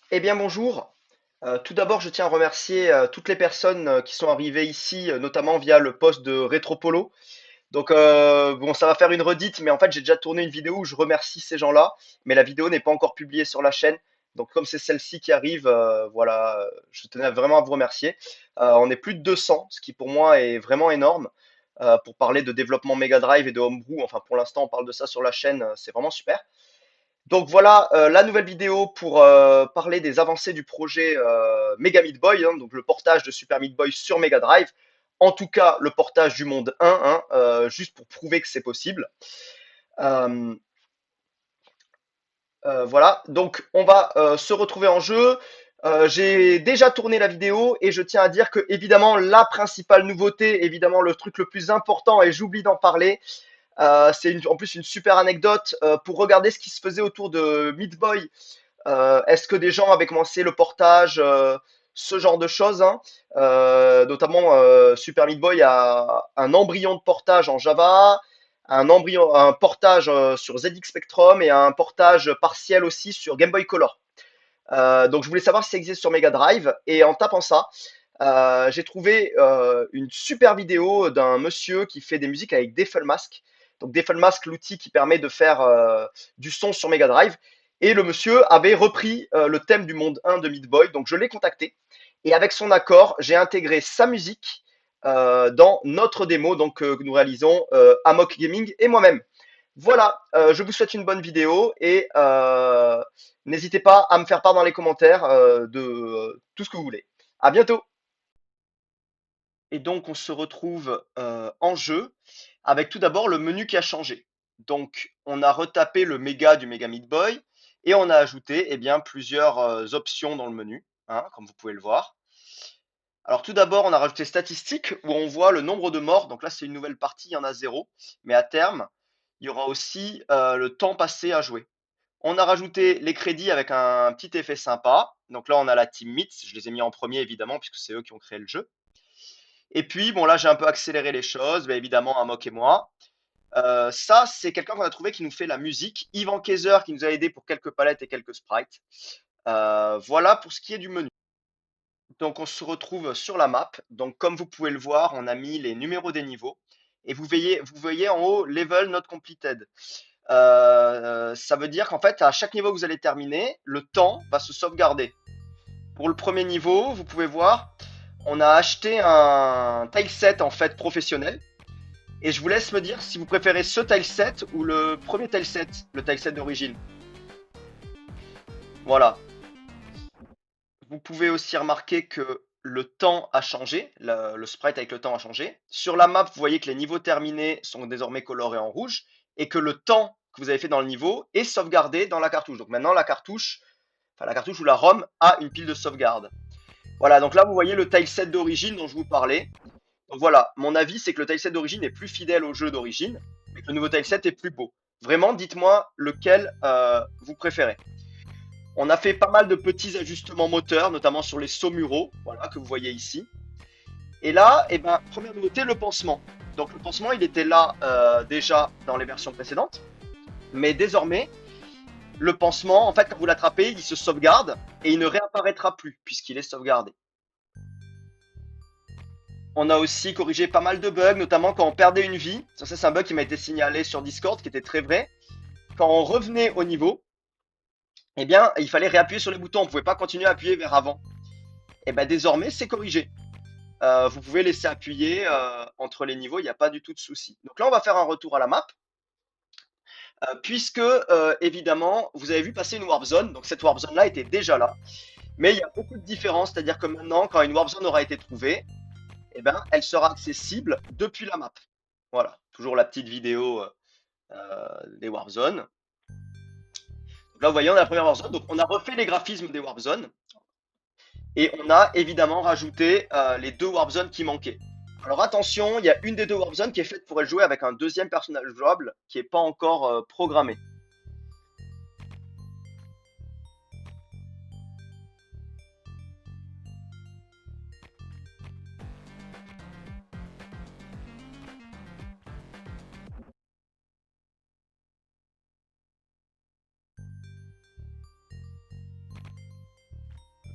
Eh bien bonjour. Tout d'abord, je tiens à remercier toutes les personnes qui sont arrivées ici, notamment via le post de Retropolo. Donc bon, ça va faire une redite, mais en fait, j'ai déjà tourné une vidéo où je remercie ces gens-là, mais la vidéo n'est pas encore publiée sur la chaîne. Donc comme c'est celle-ci qui arrive, voilà, je tenais vraiment à vous remercier. On est plus de 200, ce qui pour moi est vraiment énorme. Pour parler de développement Mega Drive et de Homebrew, enfin pour l'instant on parle de ça sur la chaîne, c'est vraiment super. Donc voilà la nouvelle vidéo pour parler des avancées du projet Mega Meat Boy, hein, donc le portage de Super Meat Boy sur Mega Drive. En tout cas, le portage du monde 1, hein, juste pour prouver que c'est possible. Euh, voilà, donc on va se retrouver en jeu. J'ai déjà tourné la vidéo et je tiens à dire que évidemment la principale nouveauté, évidemment le truc le plus important, et j'oublie d'en parler, c'est en plus une super anecdote pour regarder ce qui se faisait autour de Meat Boy. Est-ce que des gens avaient commencé le portage, ce genre de choses, hein. Notamment Super Meat Boy a un embryon de portage en Java, un portage sur ZX Spectrum et un portage partiel aussi sur Game Boy Color. Donc je voulais savoir si ça existe sur Mega Drive et en tapant ça, j'ai trouvé une super vidéo d'un monsieur qui fait des musiques avec Mask. Donc Mask, l'outil qui permet de faire du son sur Mega Drive. Et le monsieur avait repris le thème du monde 1 de Meat Boy, donc je l'ai contacté. Et avec son accord, j'ai intégré sa musique dans notre démo donc, que nous réalisons Amok Gaming et moi-même. Voilà, je vous souhaite une bonne vidéo et n'hésitez pas à me faire part dans les commentaires de tout ce que vous voulez. À bientôt! Et donc on se retrouve en jeu avec tout d'abord le menu qui a changé. Donc on a retapé le méga du Mega Meat Boy et on a ajouté eh bien, plusieurs options dans le menu, hein, comme vous pouvez le voir. Alors tout d'abord on a rajouté statistiques où on voit le nombre de morts. Donc là c'est une nouvelle partie, il y en a zéro. Mais à terme, il y aura aussi le temps passé à jouer. On a rajouté les crédits avec un petit effet sympa. Donc là on a la Team Meat, je les ai mis en premier évidemment puisque c'est eux qui ont créé le jeu. Et puis, bon, là, j'ai un peu accéléré les choses, mais évidemment, Amok et moi. Ça, c'est quelqu'un qu'on a trouvé qui nous fait la musique. Yvan Kaiser qui nous a aidé pour quelques palettes et quelques sprites. Voilà pour ce qui est du menu. Donc, on se retrouve sur la map. Donc, comme vous pouvez le voir, on a mis les numéros des niveaux. Et vous voyez en haut, level not completed. Ça veut dire qu'en fait, à chaque niveau que vous allez terminer, le temps va se sauvegarder. Pour le premier niveau, vous pouvez voir, on a acheté un tileset en fait professionnel. Et je vous laisse me dire si vous préférez ce tileset ou le premier tileset, le tileset d'origine. Voilà. Vous pouvez aussi remarquer que le temps a changé, le sprite avec le temps a changé. Sur la map, vous voyez que les niveaux terminés sont désormais colorés en rouge et que le temps que vous avez fait dans le niveau est sauvegardé dans la cartouche. Donc maintenant, la cartouche ou la ROM a une pile de sauvegarde. Voilà, donc là, vous voyez le tileset d'origine dont je vous parlais. Donc voilà, mon avis, c'est que le tileset d'origine est plus fidèle au jeu d'origine, mais que le nouveau tileset est plus beau. Vraiment, dites-moi lequel vous préférez. On a fait pas mal de petits ajustements moteurs, notamment sur les sauts muraux, voilà, que vous voyez ici. Et là, eh ben, première nouveauté, le pansement. Donc le pansement, il était là déjà dans les versions précédentes, mais désormais, le pansement, en fait, quand vous l'attrapez, il se sauvegarde et il ne réapparaîtra plus puisqu'il est sauvegardé. On a aussi corrigé pas mal de bugs, notamment quand on perdait une vie. Ça, c'est un bug qui m'a été signalé sur Discord, qui était très vrai. Quand on revenait au niveau, eh bien, il fallait réappuyer sur les boutons. On ne pouvait pas continuer à appuyer vers avant. Et bien, désormais, c'est corrigé. Vous pouvez laisser appuyer entre les niveaux, il n'y a pas du tout de souci. Donc là, on va faire un retour à la map, puisque, évidemment, vous avez vu passer une warp zone. Donc cette warp zone-là était déjà là. Mais il y a beaucoup de différences, c'est-à-dire que maintenant, quand une warp zone aura été trouvée, eh ben, elle sera accessible depuis la map. Voilà, toujours la petite vidéo des warp zones. Donc là, vous voyez, on a la première warp zone. Donc, on a refait les graphismes des warp zones et on a évidemment rajouté les deux warp zones qui manquaient. Alors attention, il y a une des deux warp zones qui est faite pour être jouée avec un deuxième personnage jouable qui n'est pas encore programmé.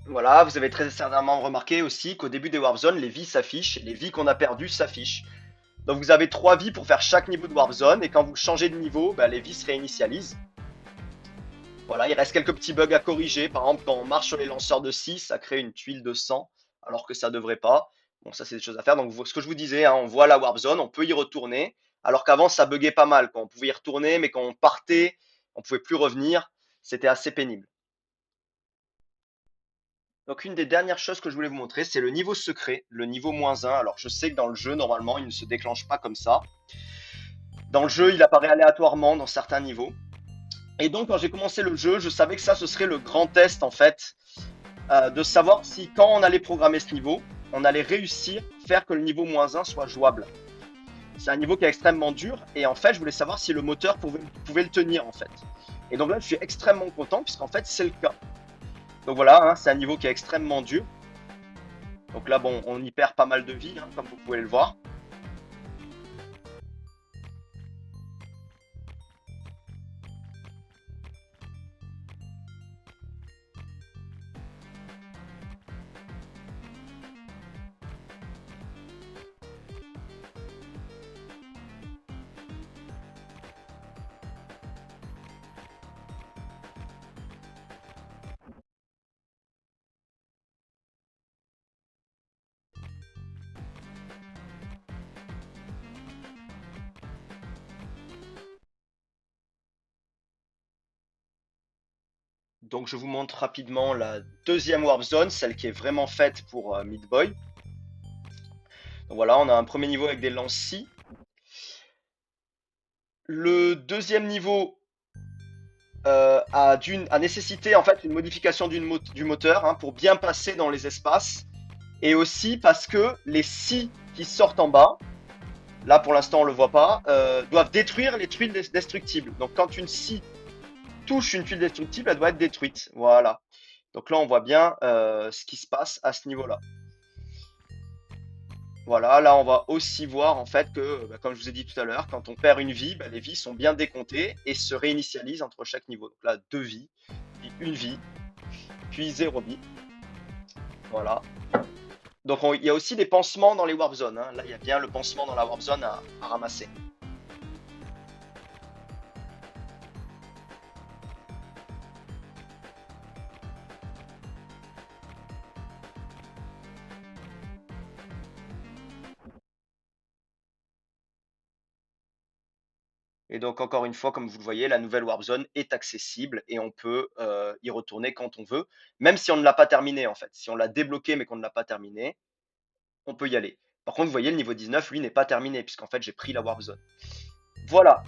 Voilà, vous avez très certainement remarqué aussi qu'au début des Warp Zones, les vies s'affichent, les vies qu'on a perdues s'affichent. Donc vous avez 3 vies pour faire chaque niveau de Warp Zone, et quand vous changez de niveau, bah, les vies se réinitialisent. Voilà, il reste quelques petits bugs à corriger. Par exemple, quand on marche sur les lanceurs de 6, ça crée une tuile de sang, alors que ça devrait pas. Bon, ça c'est des choses à faire. Donc ce que je vous disais, hein, on voit la Warp Zone, on peut y retourner, alors qu'avant ça buguait pas mal. Quand on pouvait y retourner, mais quand on partait, on pouvait plus revenir. C'était assez pénible. Donc une des dernières choses que je voulais vous montrer, c'est le niveau secret, le niveau -1. Alors je sais que dans le jeu, normalement, il ne se déclenche pas comme ça. Dans le jeu, il apparaît aléatoirement dans certains niveaux. Et donc quand j'ai commencé le jeu, je savais que ça, ce serait le grand test en fait, de savoir si quand on allait programmer ce niveau, on allait réussir à faire que le niveau -1 soit jouable. C'est un niveau qui est extrêmement dur, et en fait, je voulais savoir si le moteur pouvait le tenir en fait. Et donc là, je suis extrêmement content, puisqu'en fait, c'est le cas. Donc voilà, hein, c'est un niveau qui est extrêmement dur. Donc là, bon, on y perd pas mal de vie, hein, comme vous pouvez le voir. Donc je vous montre rapidement la deuxième Warp Zone, celle qui est vraiment faite pour Meat Boy. Donc voilà, on a un premier niveau avec des lance-scies. Le deuxième niveau a nécessité en fait une modification du moteur, hein, pour bien passer dans les espaces, et aussi parce que les scies qui sortent en bas, là pour l'instant on le voit pas, doivent détruire les tuiles destructibles. Donc quand une scie touche une tuile destructible, elle doit être détruite. Voilà. Donc là on voit bien ce qui se passe à ce niveau-là. Voilà, là on va aussi voir en fait que, bah, comme je vous ai dit tout à l'heure, quand on perd une vie, bah, les vies sont bien décomptées et se réinitialisent entre chaque niveau. Donc là, 2 vies, puis une vie, puis 0 vie. Voilà. Donc il y a aussi des pansements dans les Warp Zones, hein. Là, il y a bien le pansement dans la Warp Zone à ramasser. Et donc encore une fois, comme vous le voyez, la nouvelle Warp Zone est accessible et on peut y retourner quand on veut, même si on ne l'a pas terminé en fait. Si on l'a débloqué mais qu'on ne l'a pas terminé, on peut y aller. Par contre, vous voyez, le niveau 19, lui, n'est pas terminé, puisqu'en fait, j'ai pris la Warp Zone. Voilà.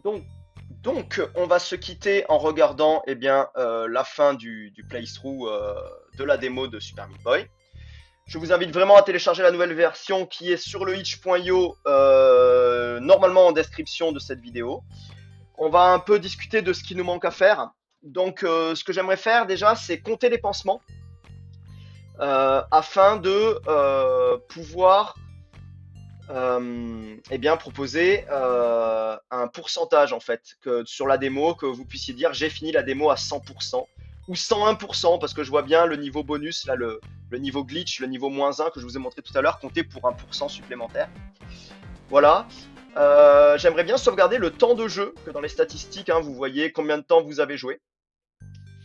Donc, on va se quitter en regardant eh bien, la fin du playthrough de la démo de Super Meat Boy. Je vous invite vraiment à télécharger la nouvelle version qui est sur le itch.io, normalement en description de cette vidéo. On va un peu discuter de ce qui nous manque à faire. Donc, ce que j'aimerais faire déjà, c'est compter les pansements, afin de pouvoir eh bien, proposer un pourcentage en fait que, sur la démo, que vous puissiez dire j'ai fini la démo à 100% ou 101%, parce que je vois bien le niveau bonus, là, le niveau glitch, le niveau -1 que je vous ai montré tout à l'heure, compter pour 1% supplémentaire. Voilà. J'aimerais bien sauvegarder le temps de jeu, que dans les statistiques, hein, vous voyez combien de temps vous avez joué.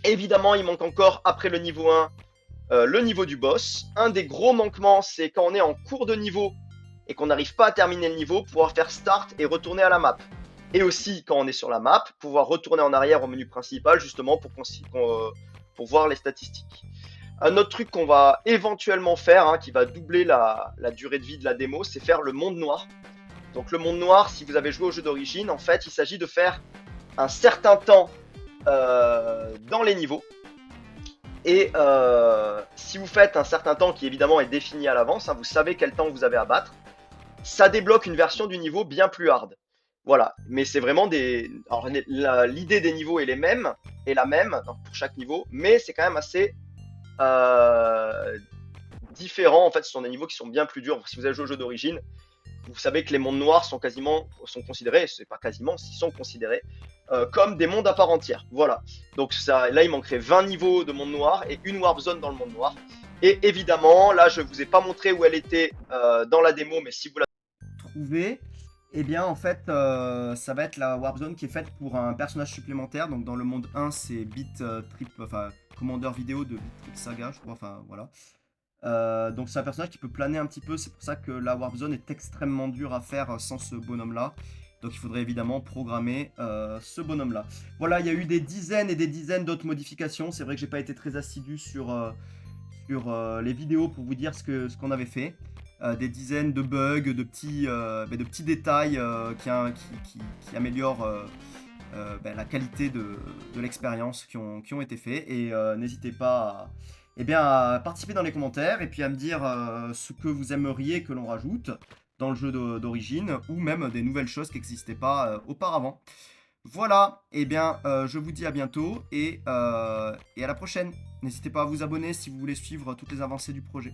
Évidemment, il manque encore, après le niveau 1, le niveau du boss. Un des gros manquements, c'est quand on est en cours de niveau et qu'on n'arrive pas à terminer le niveau, pouvoir faire start et retourner à la map. Et aussi, quand on est sur la map, pouvoir retourner en arrière au menu principal, justement pour voir les statistiques. Un autre truc qu'on va éventuellement faire, hein, qui va doubler la durée de vie de la démo, c'est faire le monde noir. Donc le monde noir, si vous avez joué au jeu d'origine, en fait, il s'agit de faire un certain temps dans les niveaux. Et si vous faites un certain temps qui évidemment est défini à l'avance, hein, vous savez quel temps vous avez à battre, ça débloque une version du niveau bien plus hard. Voilà, mais c'est vraiment des. Alors l'idée des niveaux est la même pour chaque niveau, mais c'est quand même assez euh, différent. En fait, ce sont des niveaux qui sont bien plus durs. Si vous avez joué au jeu d'origine, vous savez que les mondes noirs sont considérés, c'est pas quasiment, ils sont considérés comme des mondes à part entière. Voilà. Donc ça, là, il manquerait 20 niveaux de monde noir et une warp zone dans le monde noir. Et évidemment, là, je vous ai pas montré où elle était dans la démo, mais si vous la trouvez, eh bien, en fait, ça va être la warp zone qui est faite pour un personnage supplémentaire. Donc, dans le monde 1, c'est Beat Trip, enfin, commandeur vidéo de Beat Trip Saga, je crois. Enfin, voilà. Donc, c'est un personnage qui peut planer un petit peu. C'est pour ça que la warp zone est extrêmement dure à faire sans ce bonhomme-là. Donc, il faudrait évidemment programmer ce bonhomme-là. Voilà, il y a eu des dizaines et des dizaines d'autres modifications. C'est vrai que j'ai pas été très assidu sur les vidéos pour vous dire ce qu'on avait fait. Des dizaines de bugs, de petits détails qui améliorent la qualité de l'expérience qui ont été faits. Et n'hésitez pas à participer dans les commentaires et puis à me dire ce que vous aimeriez que l'on rajoute dans le jeu d'origine ou même des nouvelles choses qui n'existaient pas auparavant. Voilà, je vous dis à bientôt et à la prochaine. N'hésitez pas à vous abonner si vous voulez suivre toutes les avancées du projet.